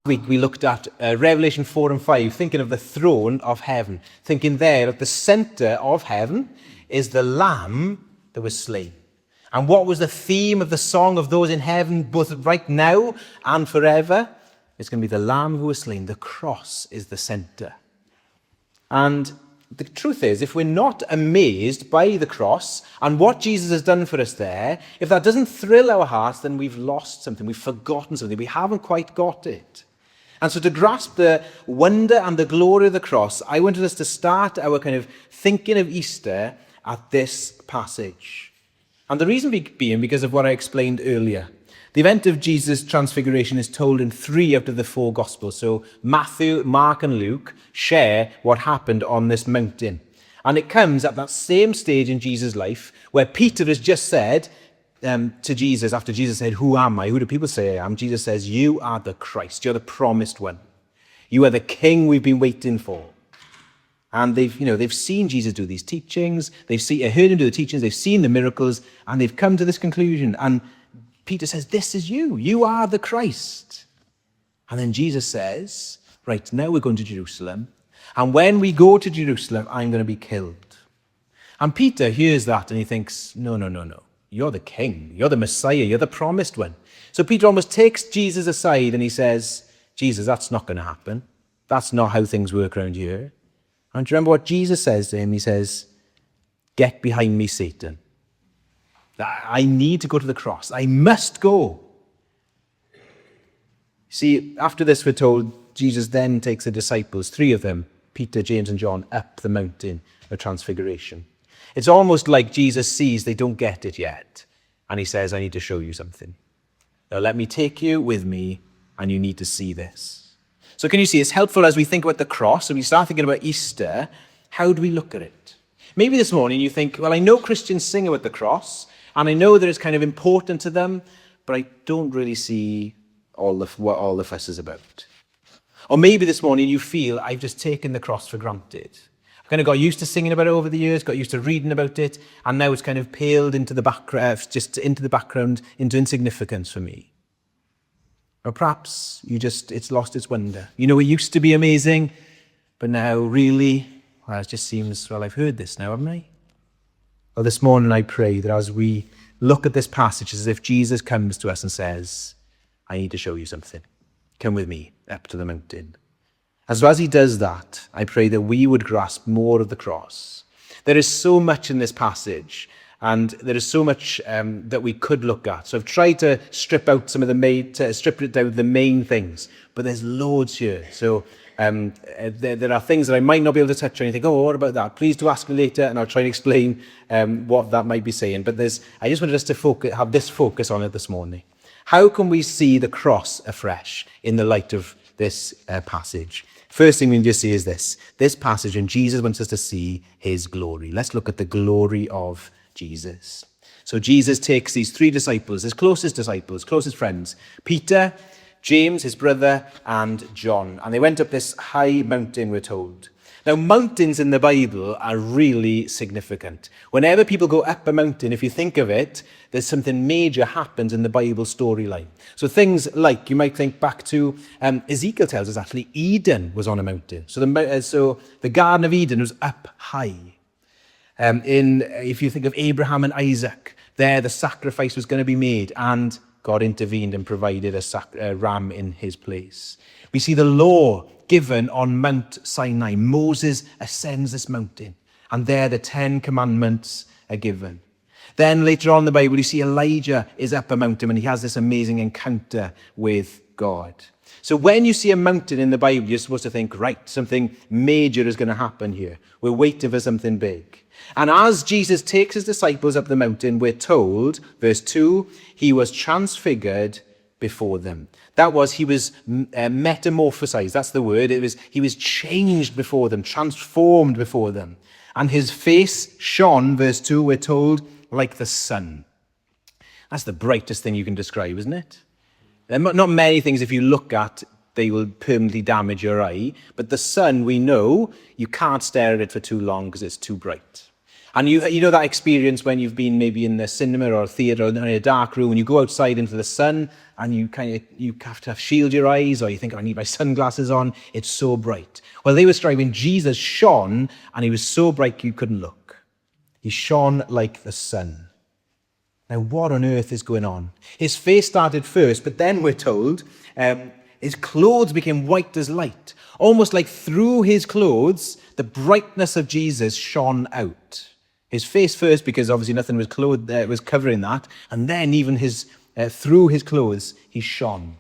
Week we looked at Revelation 4 and 5, thinking of the throne of heaven, thinking there at the center of heaven is the Lamb that was slain. And what was the theme of the song of those in heaven, both right now and forever? It's going to be the Lamb who was slain. The cross is the center. And the truth is, if we're not amazed by the cross and what Jesus has done for us there, if that doesn't thrill our hearts, then we've lost something, we've forgotten something, we haven't quite got it. And so to grasp the wonder and the glory of the cross, I wanted us to start our kind of thinking of Easter at this passage. And the reason being because of what I explained earlier. The event of Jesus' transfiguration is told in 3 out of the 4 Gospels. So Matthew, Mark and Luke share what happened on this mountain. And it comes at that same stage in Jesus' life where Peter has just said to Jesus, after Jesus said, "Who am I? Who do people say I am?" Jesus says, "You are the Christ. You're the promised one. You are the King we've been waiting for." And they've seen Jesus do these teachings. They've heard him do the teachings. They've seen the miracles, and they've come to this conclusion. And Peter says, "This is you. You are the Christ." And then Jesus says, "Right, now we're going to Jerusalem. And when we go to Jerusalem, I'm going to be killed." And Peter hears that and he thinks, no. You're the King. You're the Messiah. You're the promised one. So Peter almost takes Jesus aside and he says, "Jesus, that's not going to happen. That's not how things work around here." And do you remember what Jesus says to him? He says, "Get behind me, Satan. I need to go to the cross. I must go." See, after this, we're told Jesus then takes the disciples, 3 of them, Peter, James, and John, up the mountain of Transfiguration. It's almost like Jesus sees they don't get it yet. And he says, "I need to show you something. Now let me take you with me, and you need to see this." So can you see, it's helpful as we think about the cross, and we start thinking about Easter, how do we look at it? Maybe this morning you think, well, I know Christians sing about the cross, and I know that it's kind of important to them, but I don't really see what all the fuss is about. Or maybe this morning you feel, I've just taken the cross for granted. I've kind of got used to singing about it over the years, got used to reading about it, and now it's kind of paled into the background, into insignificance for me. Or perhaps it's lost its wonder. It used to be amazing, but now really, it just seems, I've heard this now, haven't I? Well, this morning I pray that as we look at this passage, as if Jesus comes to us and says, "I need to show you something. Come with me up to the mountain." And so as he does that, I pray that we would grasp more of the cross. There is so much in this passage, and there is so much that we could look at. So I've tried to strip it down the main things, but there's loads here. So there are things that I might not be able to touch on. You think, "Oh, what about that?" Please do ask me later, and I'll try and explain what that might be saying. But I just wanted us to have this focus on it this morning. How can we see the cross afresh in the light of this passage? First thing we need to see is this passage, and Jesus wants us to see his glory. Let's look at the glory of Jesus. So Jesus takes these 3 disciples, his closest disciples, closest friends, Peter, James, his brother, and John. And they went up this high mountain, we're told. Now, mountains in the Bible are really significant. Whenever people go up a mountain, if you think of it, there's something major happens in the Bible storyline. So things like, you might think back to, Ezekiel tells us actually Eden was on a mountain. So the Garden of Eden was up high. If you think of Abraham and Isaac, there the sacrifice was going to be made, and God intervened and provided a ram in his place. We see the law given on Mount Sinai. Moses ascends this mountain, and there the 10 commandments are given. Then later on in the Bible, you see Elijah is up a mountain and he has this amazing encounter with God. So when you see a mountain in the Bible, you're supposed to think, right, something major is going to happen here. We're waiting for something big. And as Jesus takes his disciples up the mountain, we're told, verse 2, he was transfigured before them. That was, he was metamorphosized. That's the word. He was changed before them, transformed before them. And his face shone, verse 2, we're told, like the sun. That's the brightest thing you can describe, isn't it? There are not many things, if you look at, they will permanently damage your eye. But the sun, we know, you can't stare at it for too long because it's too bright. And you know that experience when you've been maybe in the cinema or theatre or in a dark room and you go outside into the sun and you have to shield your eyes, or you think, I need my sunglasses on, it's so bright. Well, they were striving. Jesus shone and he was so bright you couldn't look. He shone like the sun. Now, what on earth is going on? His face started first, but then we're told his clothes became white as light. Almost like through his clothes, the brightness of Jesus shone out. His face first, because obviously nothing was covering that, and then even through his clothes, he shone.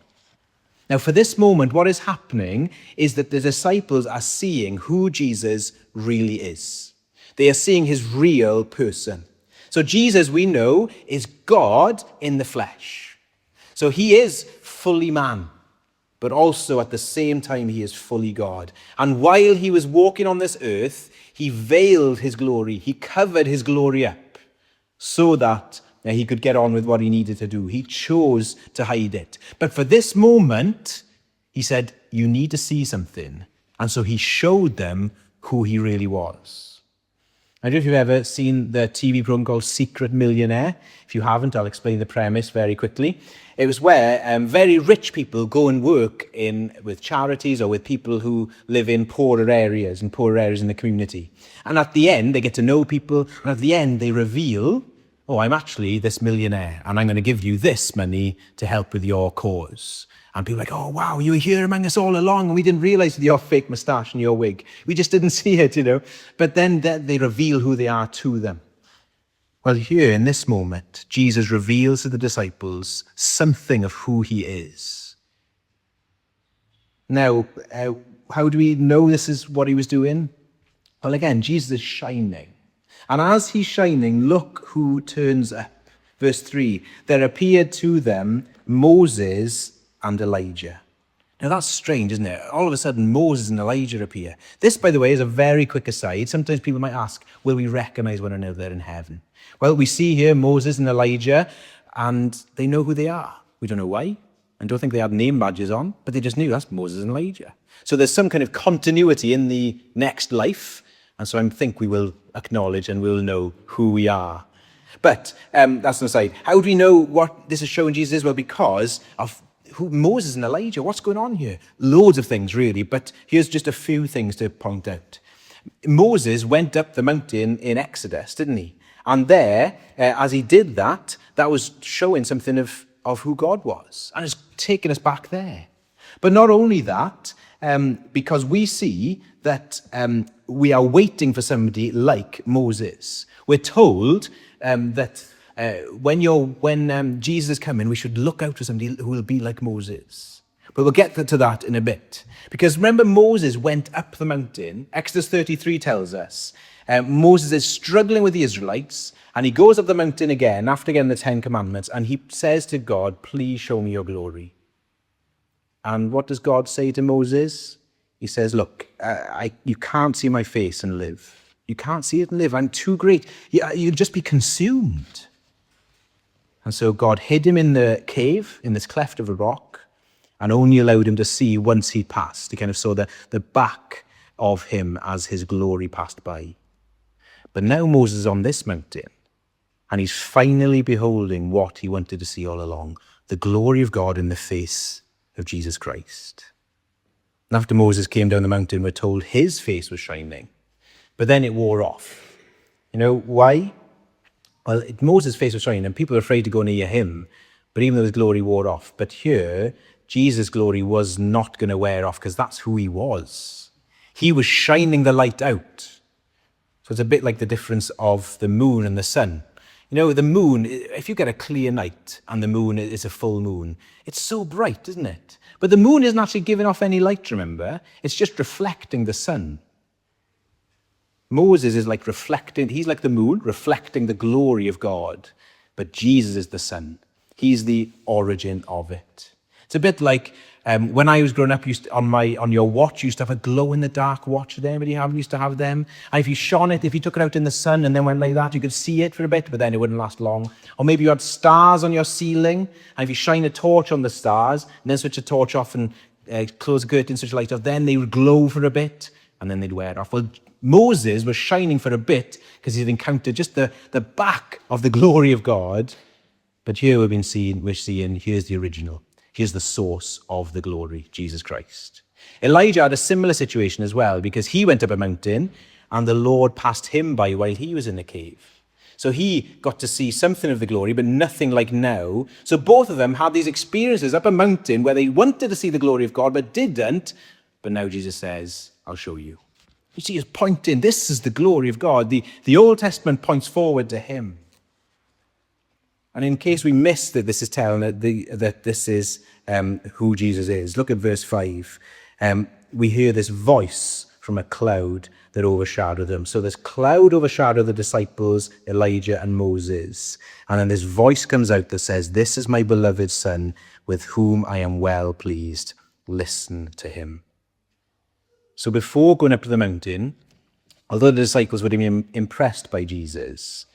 Now, for this moment, what is happening is that the disciples are seeing who Jesus really is. They are seeing his real person. So Jesus, we know, is God in the flesh. So he is fully man, but also at the same time he is fully God. And while he was walking on this earth, he veiled his glory. He covered his glory up so that he could get on with what he needed to do. He chose to hide it. But for this moment, he said, you need to see something. And so he showed them who he really was. I don't know if you've ever seen the TV program called Secret Millionaire. If you haven't, I'll explain the premise very quickly. It was where very rich people go and work with charities or with people who live in poorer areas in the community. And at the end, they get to know people. And at the end, they reveal, oh, I'm actually this millionaire, and I'm going to give you this money to help with your cause. And people are like, oh, wow, you were here among us all along, and we didn't realize your fake moustache and your wig. We just didn't see it, But then they reveal who they are to them. Well, here in this moment, Jesus reveals to the disciples something of who he is. Now, how do we know this is what he was doing? Well, again, Jesus is shining. And as he's shining, look who turns up. Verse 3, there appeared to them Moses and Elijah. Now that's strange, isn't it? All of a sudden, Moses and Elijah appear. This, by the way, is a very quick aside. Sometimes people might ask, will we recognize one another in heaven? Well, we see here Moses and Elijah, and they know who they are. We don't know why. I don't think they had name badges on, but they just knew that's Moses and Elijah. So there's some kind of continuity in the next life, and so I think we will acknowledge and we'll know who we are. But that's an aside. How do we know what this is showing Jesus is? Well, because of who Moses and Elijah. What's going on here? Loads of things, really, but here's just a few things to point out. Moses went up the mountain in Exodus, didn't he? And there, as he did that, that was showing something of who God was. And it's taking us back there. But not only that, because we see that we are waiting for somebody like Moses. We're told that when Jesus is coming, we should look out for somebody who will be like Moses. But we'll get to that in a bit. Because remember, Moses went up the mountain. Exodus 33 tells us. Moses is struggling with the Israelites, and he goes up the mountain again, after getting the 10 Commandments, and he says to God, please show me your glory. And what does God say to Moses? He says, look, you can't see my face and live. You can't see it and live. I'm too great. You'll just be consumed. And so God hid him in the cave, in this cleft of a rock, and only allowed him to see once he passed. He kind of saw the back of him as his glory passed by. But now Moses is on this mountain, and he's finally beholding what he wanted to see all along, the glory of God in the face of Jesus Christ. And after Moses came down the mountain, we're told his face was shining, but then it wore off. You know why? Well, Moses' face was shining, and people were afraid to go near him, but even though his glory wore off. But here, Jesus' glory was not going to wear off, because that's who he was. He was shining the light out. So it's a bit like the difference of the moon and the sun. You know, the moon, if you get a clear night and the moon is a full moon, it's so bright, isn't it? But the moon isn't actually giving off any light, remember? It's just reflecting the sun. Moses is like reflecting, he's like the moon, reflecting the glory of God. But Jesus is the sun. He's the origin of it. It's a bit like when I was growing up, on your watch, you used to have a glow-in-the-dark watch. Did anybody used to have them? And if you shone it, if you took it out in the sun and then went like that, you could see it for a bit, but then it wouldn't last long. Or maybe you had stars on your ceiling, and if you shine a torch on the stars, and then switch the torch off and close the curtain, switch the light off, then they would glow for a bit. and then they'd wear off. Well, Moses was shining for a bit because he'd encountered just the back of the glory of God. But here we're seeing, here's the original. Here's the source of the glory, Jesus Christ. Elijah had a similar situation as well, because he went up a mountain and the Lord passed him by while he was in a cave. So he got to see something of the glory, but nothing like now. So both of them had these experiences up a mountain where they wanted to see the glory of God, but didn't. But now Jesus says, I'll show you. You see, he's pointing, this is the glory of God. The Old Testament points forward to him. And in case we missed that this is telling that this is who Jesus is, look at verse 5. We hear this voice from a cloud that overshadowed them. So this cloud overshadowed the disciples, Elijah and Moses. And then this voice comes out that says, this is my beloved Son, with whom I am well pleased. Listen to him. So before going up to the mountain, although the disciples would have been impressed by Jesus,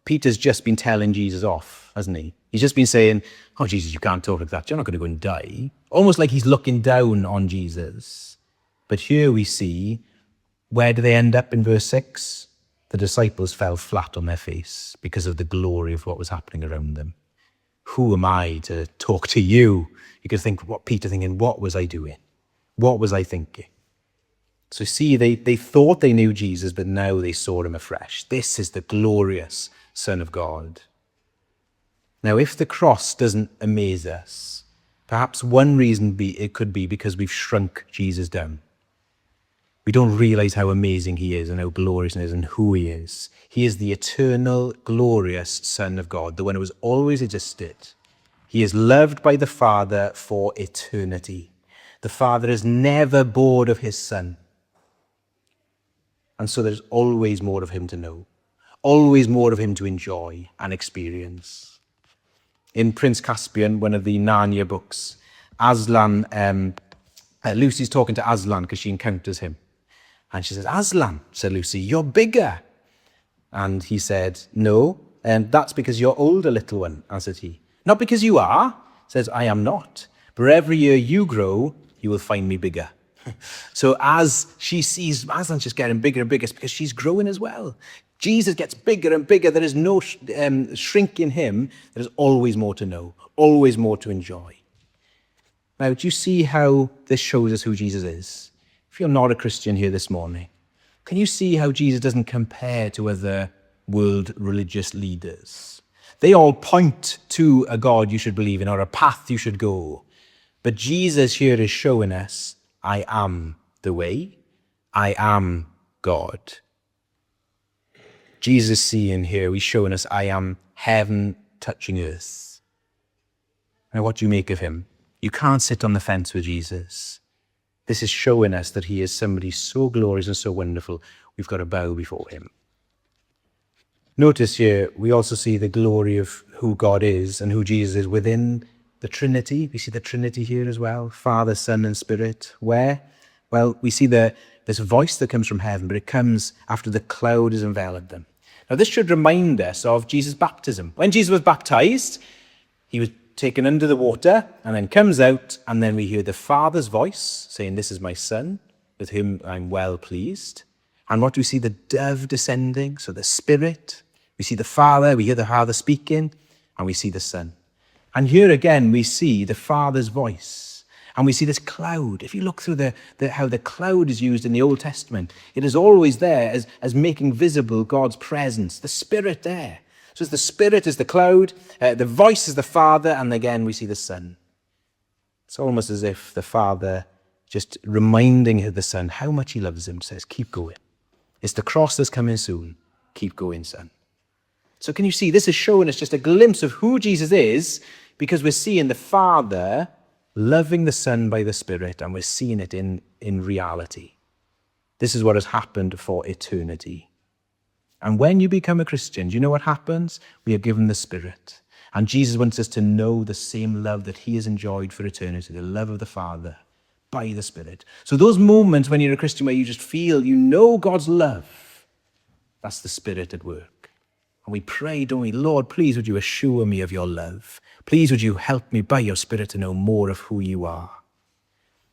Peter's just been telling Jesus off, hasn't he? He's just been saying, oh, Jesus, you can't talk like that. You're not going to go and die. Almost like he's looking down on Jesus. But here we see, where do they end up in verse 6? The disciples fell flat on their face because of the glory of what was happening around them. Who am I to talk to you? You could think, Peter thinking, what was I doing? What was I thinking? So see, they thought they knew Jesus, but now they saw him afresh. This is the glorious Son of God. Now, if the cross doesn't amaze us, perhaps one reason it could be because we've shrunk Jesus down. We don't realize how amazing he is and how glorious he is and who he is. He is the eternal, glorious Son of God, the one who has always existed. He is loved by the Father for eternity. The Father is never bored of his Son. And so there's always more of him to know, always more of him to enjoy and experience. In Prince Caspian, one of the Narnia books, Aslan, Lucy's talking to Aslan because she encounters him. And she says, Aslan, said Lucy, you're bigger. And he said, no, and that's because you're older, little one, answered he. Not because you are, says, I am not. But every year you grow, you will find me bigger. So as she sees Aslan's just getting bigger and bigger, it's because she's growing as well. Jesus gets bigger and bigger. There is no shrink in him. There is always more to know, always more to enjoy. Now, do you see how this shows us who Jesus is? If you're not a Christian here this morning, can you see how Jesus doesn't compare to other world religious leaders? They all point to a God you should believe in or a path you should go. But Jesus here is showing us, I am the way. I am God. Jesus seeing here, he's showing us, I am heaven touching earth. Now, what do you make of him? You can't sit on the fence with Jesus. This is showing us that he is somebody so glorious and so wonderful, we've got to bow before him. Notice here, we also see the glory of who God is and who Jesus is within the Trinity. We see the Trinity here as well, Father, Son, and Spirit. Where? Well, we see this voice that comes from heaven, but it comes after the cloud has enveloped them. Now, this should remind us of Jesus' baptism. When Jesus was baptized, he was taken under the water and then comes out, and then we hear the Father's voice saying, this is my Son, with whom I'm well pleased. And what do we see? The dove descending, so the Spirit. We see the Father, we hear the Father speaking, and we see the Son. And here again, we see the Father's voice, and we see this cloud. If you look through how the cloud is used in the Old Testament, it is always there as making visible God's presence, the Spirit there. So the Spirit is the cloud, the voice is the Father, and again we see the Son. It's almost as if the Father just reminding the Son how much he loves him, says, keep going. It's the cross that's coming soon. Keep going, Son. So can you see, this is showing us just a glimpse of who Jesus is, because we're seeing the Father loving the Son by the Spirit, and we're seeing it in reality. This is what has happened for eternity. And when you become a Christian, do you know what happens? We are given the Spirit. And Jesus wants us to know the same love that he has enjoyed for eternity, the love of the Father by the Spirit. So those moments when you're a Christian where you just feel, you know God's love, that's the Spirit at work. And we pray, don't we? Lord, please would you assure me of your love? Please would you help me by your Spirit to know more of who you are?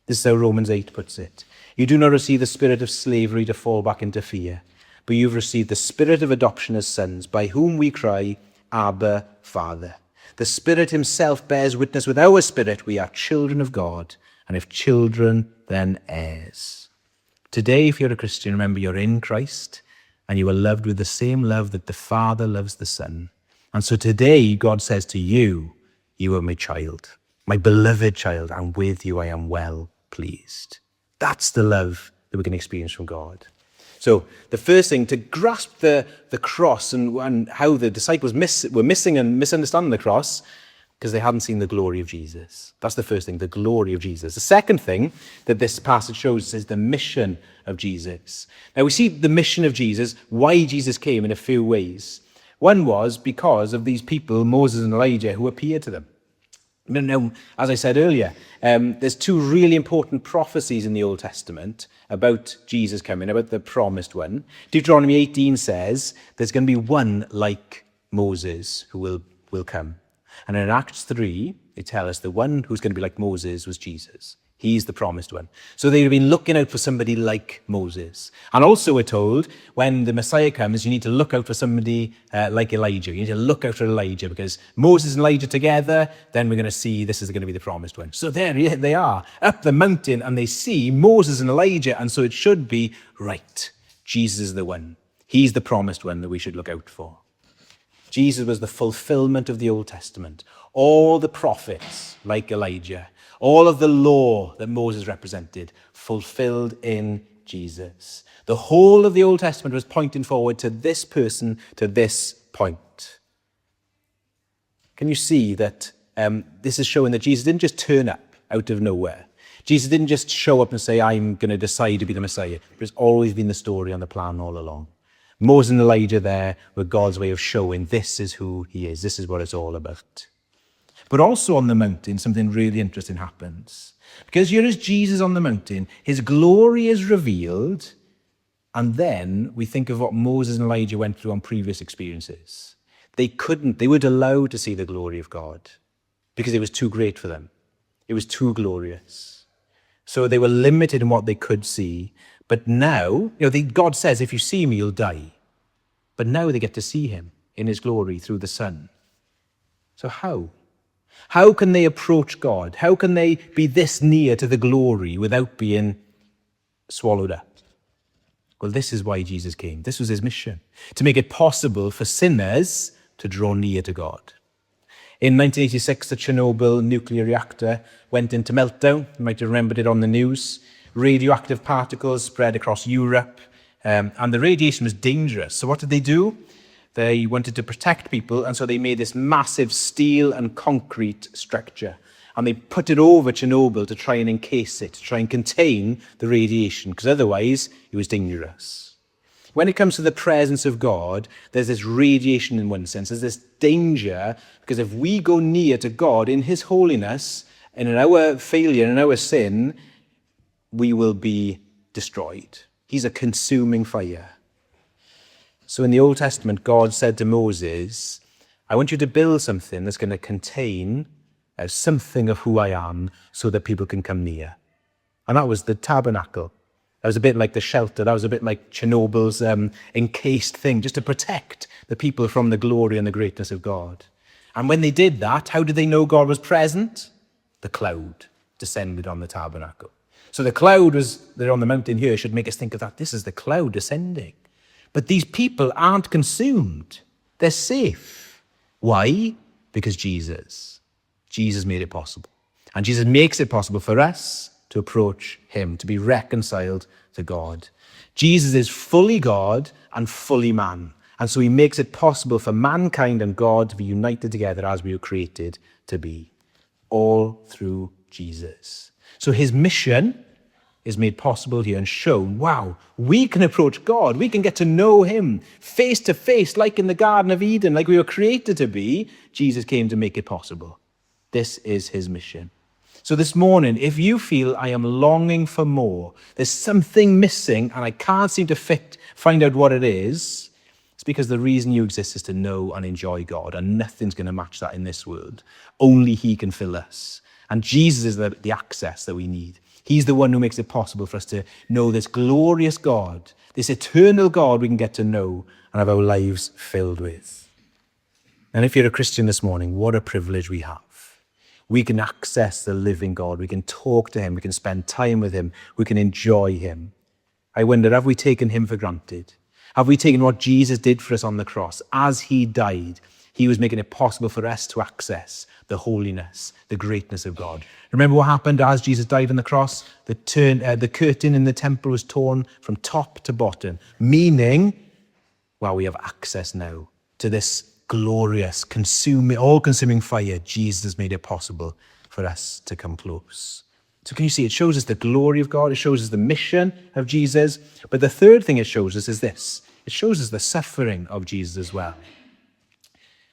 This is how Romans 8 puts it. You do not receive the spirit of slavery to fall back into fear, but you've received the spirit of adoption as sons, by whom we cry, Abba, Father. The Spirit himself bears witness with our spirit we are children of God, and if children, then heirs. Today, if you're a Christian, remember you're in Christ, and you are loved with the same love that the Father loves the Son. And so today, God says to you, you are my child, my beloved child, and with you I am well pleased. That's the love that we can experience from God. So the first thing, to grasp the cross and how the disciples were missing and misunderstanding the cross, because they hadn't seen the glory of Jesus. That's the first thing, the glory of Jesus. The second thing that this passage shows us is the mission of Jesus. Now we see the mission of Jesus, why Jesus came, in a few ways. One was because of these people, Moses and Elijah, who appeared to them. Now, as I said earlier, there's two really important prophecies in the Old Testament about Jesus coming, about the promised one. Deuteronomy 18 says there's going to be one like Moses who will come. And in Acts 3, they tell us the one who's going to be like Moses was Jesus. He's the promised one. So they've been looking out for somebody like Moses. And also we're told when the Messiah comes, you need to look out for somebody like Elijah. You need to look out for Elijah, because Moses and Elijah together, then we're going to see this is going to be the promised one. So there they are, up the mountain, and they see Moses and Elijah. And so it should be right. Jesus is the one. He's the promised one that we should look out for. Jesus was the fulfillment of the Old Testament. All the prophets, like Elijah, all of the law that Moses represented, fulfilled in Jesus. The whole of the Old Testament was pointing forward to this person, to this point. Can you see that this is showing that Jesus didn't just turn up out of nowhere? Jesus didn't just show up and say, I'm going to decide to be the Messiah. There's always been the story and the plan all along. Moses and Elijah there were God's way of showing this is who he is. This is what it's all about. But also on the mountain, something really interesting happens. Because here is Jesus on the mountain, his glory is revealed, and then we think of what Moses and Elijah went through on previous experiences. They weren't allowed to see the glory of God because it was too great for them. It was too glorious. So they were limited in what they could see. But now, God says, if you see me, you'll die. But now they get to see him in his glory through the Son. So how? How can they approach God? How can they be this near to the glory without being swallowed up? Well, this is why Jesus came. This was his mission, to make it possible for sinners to draw near to God. In 1986, the Chernobyl nuclear reactor went into meltdown. You might have remembered it on the news. Radioactive particles spread across Europe, and the radiation was dangerous. So what did they do? They wanted to protect people, and so they made this massive steel and concrete structure. And they put it over Chernobyl to try and encase it, to try and contain the radiation, because otherwise it was dangerous. When it comes to the presence of God, there's this radiation in one sense. There's this danger, because if we go near to God in his holiness, and in our failure, in our sin, we will be destroyed. He's a consuming fire. So in the Old Testament, God said to Moses, I want you to build something that's going to contain something of who I am so that people can come near. And that was the tabernacle. That was a bit like the shelter. That was a bit like Chernobyl's encased thing, just to protect the people from the glory and the greatness of God. And when they did that, how did they know God was present? The cloud descended on the tabernacle. So the cloud was there on the mountain here should make us think of that. This is the cloud descending. But these people aren't consumed. They're safe. Why? Because Jesus made it possible. And Jesus makes it possible for us to approach him, to be reconciled to God. Jesus is fully God and fully man. And so he makes it possible for mankind and God to be united together as we were created to be. All through Jesus. So his mission is made possible here and shown, wow, we can approach God. We can get to know him face to face, like in the Garden of Eden, like we were created to be. Jesus came to make it possible. This is his mission. So this morning, if you feel I am longing for more, there's something missing and I can't seem to find out what it is, it's because the reason you exist is to know and enjoy God, and nothing's going to match that in this world. Only he can fill us. And Jesus is the access that we need. He's the one who makes it possible for us to know this glorious God, this eternal God we can get to know and have our lives filled with. And if you're a Christian this morning, what a privilege we have. We can access the living God. We can talk to him. We can spend time with him. We can enjoy him. I wonder, have we taken him for granted? Have we taken what Jesus did for us on the cross? As he died, he was making it possible for us to access the holiness, the greatness of God. Remember what happened as Jesus died on the cross? The curtain in the temple was torn from top to bottom, meaning, well, we have access now to this glorious, all-consuming fire. Jesus has made it possible for us to come close. So can you see, it shows us the glory of God, it shows us the mission of Jesus, but the third thing it shows us is this. It shows us the suffering of Jesus as well.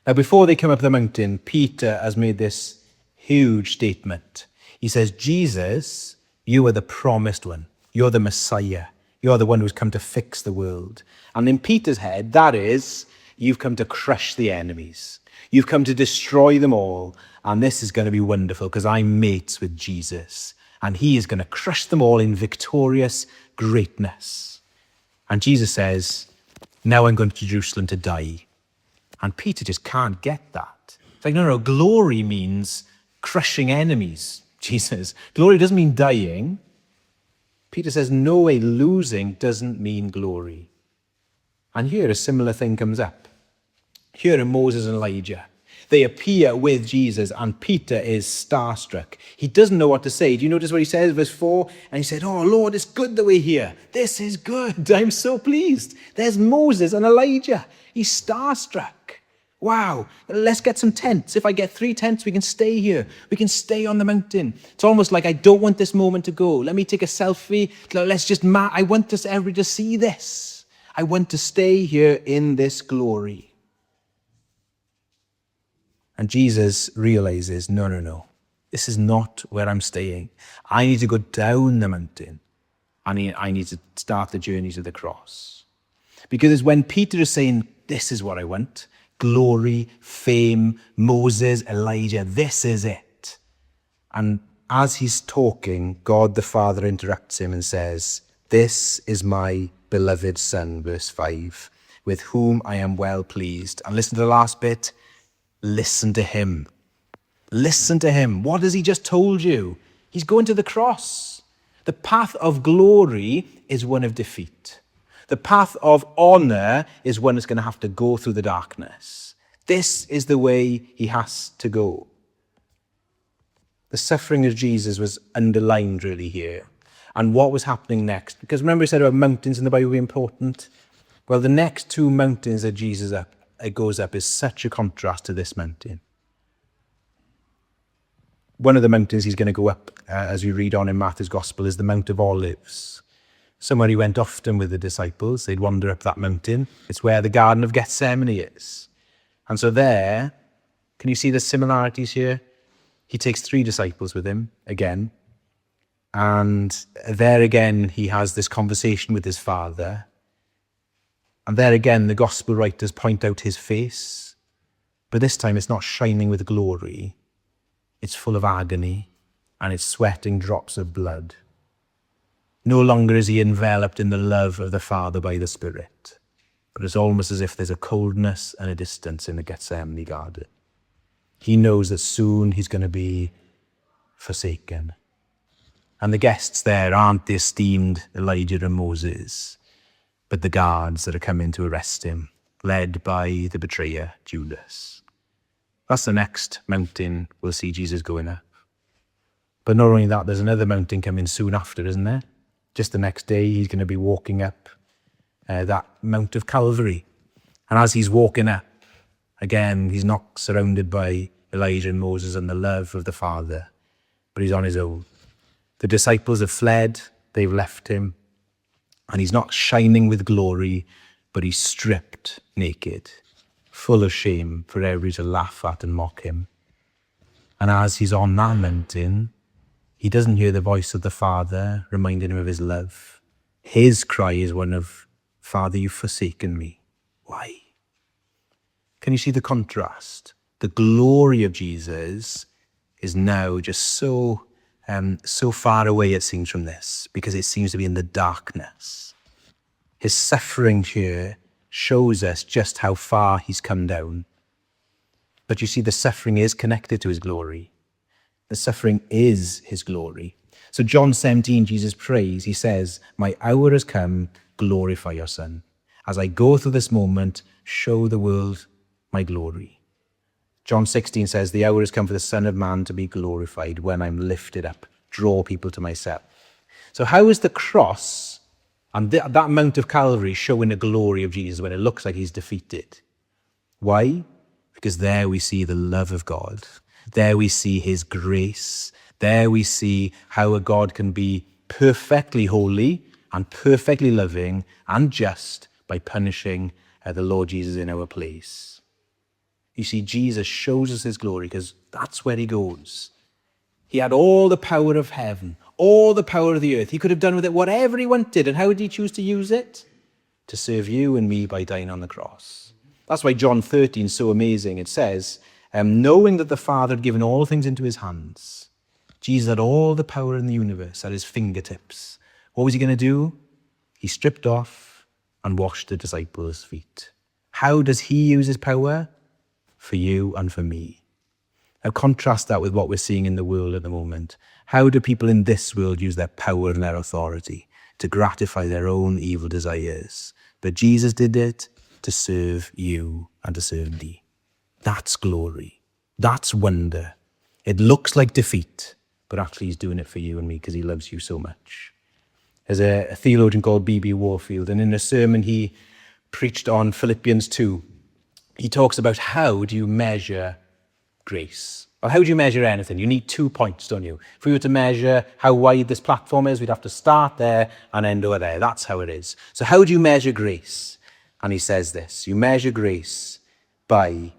Now, before they come up the mountain, Peter has made this huge statement. He says, Jesus, you are the promised one. You're the Messiah. You're the one who's come to fix the world. And in Peter's head, that is, you've come to crush the enemies. You've come to destroy them all. And this is going to be wonderful because I'm mates with Jesus. And he is going to crush them all in victorious greatness. And Jesus says, now I'm going to Jerusalem to die. And Peter just can't get that. It's like, no, glory means crushing enemies, Jesus. Glory doesn't mean dying. Peter says, no way, losing doesn't mean glory. And here a similar thing comes up. Here are Moses and Elijah. They appear with Jesus and Peter is starstruck. He doesn't know what to say. Do you notice what he says, verse 4? And he said, oh, Lord, it's good that we're here. This is good. I'm so pleased. There's Moses and Elijah. He's starstruck. Wow, let's get some tents. If I get 3 tents, we can stay here. We can stay on the mountain. It's almost like I don't want this moment to go. Let me take a selfie. I want us everybody to see this. I want to stay here in this glory. And Jesus realizes, no. This is not where I'm staying. I need to go down the mountain. I need to start the journey to the cross. Because when Peter is saying, this is what I want, glory, fame, Moses, Elijah, this is it. And as he's talking, God the Father interrupts him and says, this is my beloved Son, verse 5, with whom I am well pleased. And listen to the last bit. Listen to him. Listen to him. What has he just told you? He's going to the cross. The path of glory is one of defeat. The path of honor is one that's going to have to go through the darkness. This is the way he has to go. The suffering of Jesus was underlined really here. And what was happening next? Because remember I said about mountains in the Bible being important? Well, the next 2 mountains that Jesus goes up is such a contrast to this mountain. One of the mountains he's going to go up, as we read on in Matthew's Gospel, is the Mount of Olives. Somewhere he went often with the disciples. They'd wander up that mountain. It's where the Garden of Gethsemane is. And so there, can you see the similarities here? He takes 3 disciples with him again. And there again, he has this conversation with his Father. And there again, the gospel writers point out his face. But this time, it's not shining with glory. It's full of agony, and it's sweating drops of blood. No longer is he enveloped in the love of the Father by the Spirit. But it's almost as if there's a coldness and a distance in the Gethsemane garden. He knows that soon he's going to be forsaken. And the guests there aren't the esteemed Elijah and Moses, but the guards that are coming to arrest him, led by the betrayer, Judas. That's the next mountain we'll see Jesus going up. But not only that, there's another mountain coming soon after, isn't there? Just the next day, he's going to be walking up that Mount of Calvary. And as he's walking up, again, he's not surrounded by Elijah and Moses and the love of the Father, but he's on his own. The disciples have fled, they've left him, and he's not shining with glory, but he's stripped naked, full of shame for everybody to laugh at and mock him. And as he's on that mountain, he doesn't hear the voice of the Father reminding him of his love. His cry is one of, Father, you've forsaken me. Why? Can you see the contrast? The glory of Jesus is now just so so far away, it seems, from this, because it seems to be in the darkness. His suffering here shows us just how far he's come down. But you see, the suffering is connected to his glory. The suffering is his glory. So John 17, Jesus prays, he says, "My hour has come, glorify your Son. As I go through this moment, show the world my glory." John 16 says, "The hour has come for the Son of Man to be glorified when I'm lifted up, draw people to myself." So how is the cross and that Mount of Calvary showing the glory of Jesus when it looks like he's defeated? Why? Because there we see the love of God. There we see his grace. There we see how a God can be perfectly holy and perfectly loving and just by punishing the Lord Jesus in our place. You see, Jesus shows us his glory because that's where he goes. He had all the power of heaven, all the power of the earth. He could have done with it whatever he wanted. And how did he choose to use it? To serve you and me by dying on the cross. That's why John 13 is so amazing. It says, knowing that the Father had given all things into his hands, Jesus had all the power in the universe at his fingertips. What was he going to do? He stripped off and washed the disciples' feet. How does he use his power? For you and for me. Now contrast that with what we're seeing in the world at the moment. How do people in this world use their power and their authority to gratify their own evil desires? But Jesus did it to serve you and to serve me. That's glory. That's wonder. It looks like defeat, but actually he's doing it for you and me because he loves you so much. There's a theologian called B.B. Warfield, and in a sermon he preached on Philippians 2, he talks about how do you measure grace? Well, how do you measure anything? You need 2 points, don't you? If we were to measure how wide this platform is, we'd have to start there and end over there. That's how it is. So how do you measure grace? And he says this: you measure grace by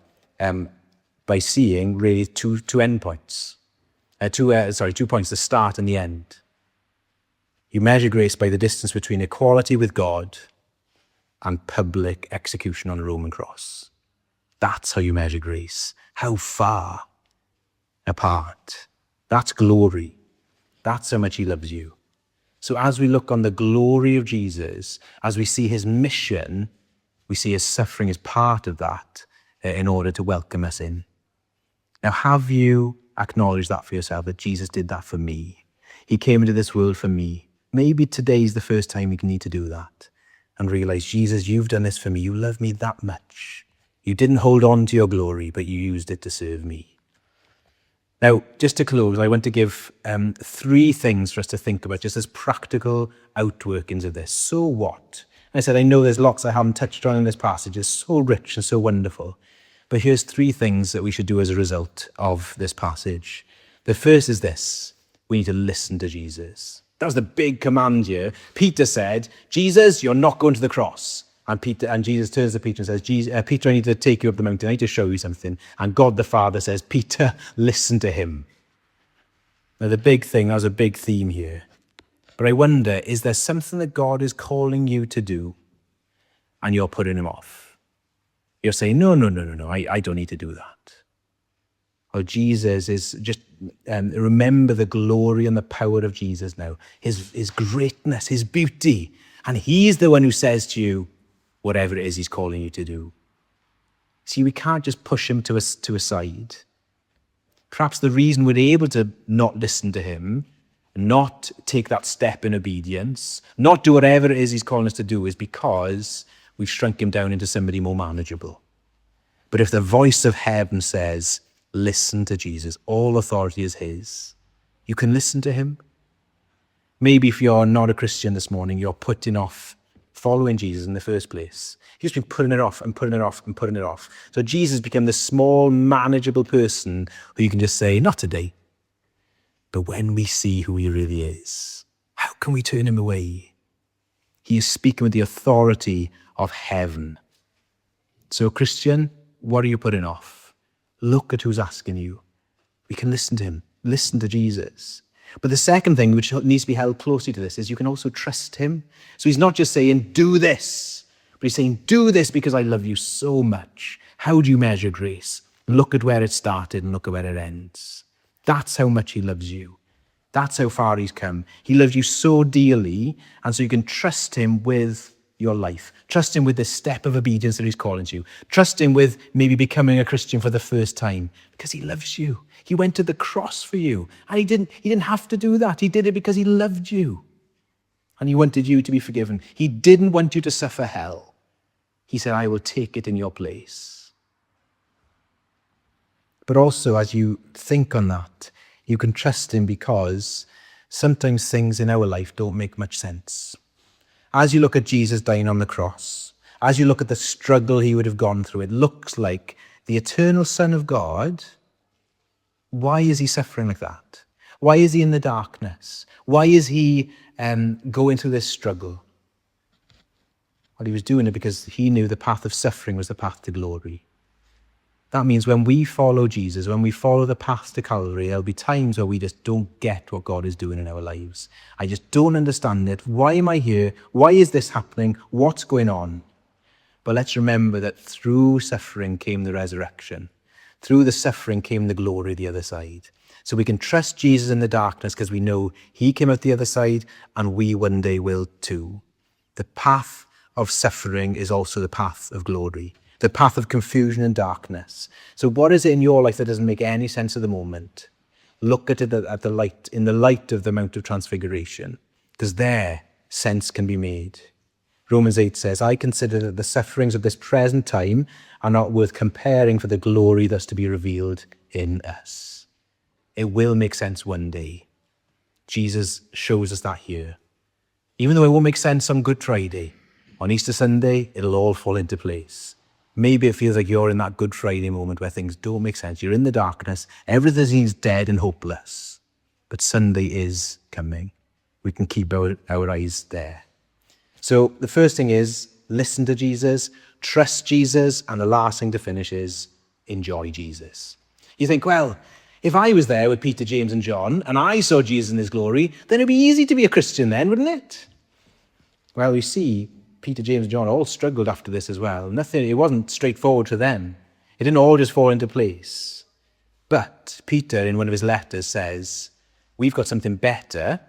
seeing really two endpoints. 2 points, the start and the end. You measure grace by the distance between equality with God and public execution on a Roman cross. That's how you measure grace. How far apart. That's glory. That's how much he loves you. So as we look on the glory of Jesus, as we see his mission, we see his suffering as part of that in order to welcome us in. Now, have you acknowledged that for yourself, that Jesus did that for me? He came into this world for me. Maybe today is the first time you need to do that and realize, Jesus, you've done this for me. You love me that much. You didn't hold on to your glory, but you used it to serve me. Now, just to close, I want to give 3 things for us to think about, just as practical outworkings of this. So what? I said, I know there's lots I haven't touched on in this passage. It's so rich and so wonderful. But here's 3 things that we should do as a result of this passage. The first is this: we need to listen to Jesus. That was the big command here. Peter said, Jesus, you're not going to the cross. And Jesus turns to Peter and says, Peter, I need to take you up the mountain. I need to show you something. And God the Father says, Peter, listen to him. Now the big thing, that was a big theme here. But I wonder, is there something that God is calling you to do and you're putting him off? You're saying, no, I don't need to do that. Or Jesus is just, remember the glory and the power of Jesus now. His greatness, his beauty. And he's the one who says to you, whatever it is he's calling you to do. See, we can't just push him to a side. Perhaps the reason we're able to not listen to him, not take that step in obedience, not do whatever it is he's calling us to do, is because we've shrunk him down into somebody more manageable. But if the voice of heaven says, listen to Jesus, all authority is his, you can listen to him. Maybe if you're not a Christian this morning, you're putting off following Jesus in the first place. He's been putting it off and putting it off and putting it off. So Jesus became this small, manageable person who you can just say, not today. But when we see who he really is, how can we turn him away? He is speaking with the authority of heaven. So Christian, what are you putting off? Look at who's asking you. We can listen to him. Listen to Jesus. But the second thing, which needs to be held closely to this, is you can also trust him. So he's not just saying, do this, but he's saying, do this because I love you so much. How do you measure grace? Look at where it started and look at where it ends. That's how much he loves you. That's how far he's come. He loves you so dearly, and so you can trust him with your life. Trust him with this step of obedience that he's calling to you. Trust him with maybe becoming a Christian for the first time, because he loves you. He went to the cross for you, and he didn't have to do that. He did it because he loved you, and he wanted you to be forgiven. He didn't want you to suffer hell. He said, I will take it in your place. But also, as you think on that, you can trust him because sometimes things in our life don't make much sense. As you look at Jesus dying on the cross, as you look at the struggle he would have gone through, it looks like the eternal Son of God. Why is he suffering like that? Why is he in the darkness? Why is he going through this struggle? Well, he was doing it because he knew the path of suffering was the path to glory. That means when we follow Jesus, when we follow the path to Calvary, there'll be times where we just don't get what God is doing in our lives. I just don't understand it. Why am I here? Why is this happening? What's going on? But let's remember that through suffering came the resurrection. Through the suffering came the glory the other side. So we can trust Jesus in the darkness because we know he came out the other side, and we one day will too. The path of suffering is also the path of glory. The path of confusion and darkness. So what is it in your life that doesn't make any sense at the moment? Look at it in the light of the Mount of Transfiguration, because there sense can be made. Romans 8 says, I consider that the sufferings of this present time are not worth comparing for the glory that's to be revealed in us. It will make sense one day. Jesus shows us that here. Even though it won't make sense on Good Friday, on Easter Sunday, it'll all fall into place. Maybe it feels like you're in that Good Friday moment where things don't make sense. You're in the darkness. Everything seems dead and hopeless. But Sunday is coming. We can keep our eyes there. So the first thing is listen to Jesus, trust Jesus, and the last thing to finish is enjoy Jesus. You think, well, if I was there with Peter, James, and John, and I saw Jesus in his glory, then it'd be easy to be a Christian then, wouldn't it? Well, you see, Peter, James, and John all struggled after this as well. It wasn't straightforward to them. It didn't all just fall into place. But Peter, in one of his letters, says, we've got something better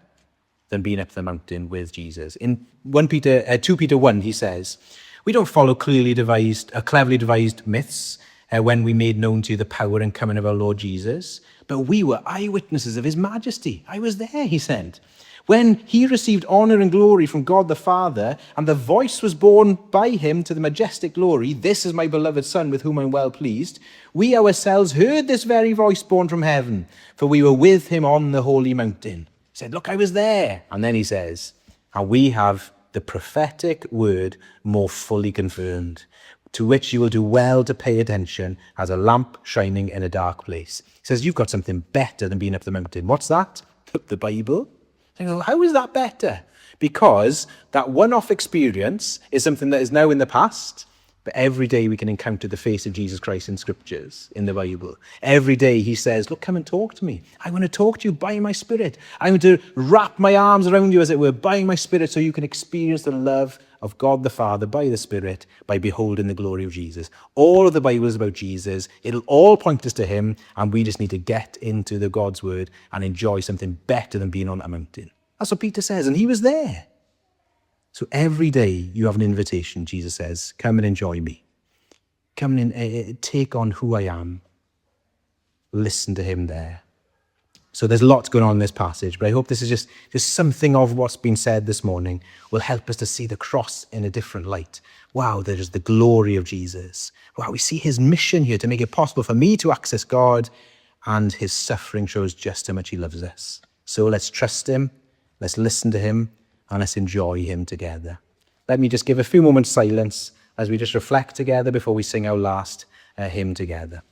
than being up the mountain with Jesus. In 2 Peter 1, he says, we don't follow cleverly devised myths when we made known to you the power and coming of our Lord Jesus, but we were eyewitnesses of his majesty. I was there, he said, when he received honor and glory from God the Father, and the voice was borne by him to the majestic glory, this is my beloved Son with whom I'm well pleased. We ourselves heard this very voice borne from heaven, for we were with him on the holy mountain. He said, look, I was there. And then he says, and we have the prophetic word more fully confirmed, to which you will do well to pay attention as a lamp shining in a dark place. He says, you've got something better than being up the mountain. What's that? The Bible. How is that better? Because that one-off experience is something that is now in the past, but every day we can encounter the face of Jesus Christ in scriptures, in the Bible. Every day he says, look, come and talk to me. I want to talk to you by my Spirit. I want to wrap my arms around you, as it were, by my Spirit, so you can experience the love of God the Father by the Spirit, by beholding the glory of Jesus. All of the Bible is about Jesus. It'll all point us to him, and we just need to get into the God's word and enjoy something better than being on a mountain. That's what Peter says, and he was there. So every day you have an invitation, Jesus says, come and enjoy me. Come and take on who I am. Listen to him there. So there's lots going on in this passage, but I hope this is just something of what's been said this morning will help us to see the cross in a different light. Wow, there's the glory of Jesus. Wow, we see his mission here to make it possible for me to access God, and his suffering shows just how much he loves us. So let's trust him, let's listen to him, and let's enjoy him together. Let me just give a few moments silence as we just reflect together before we sing our last hymn together.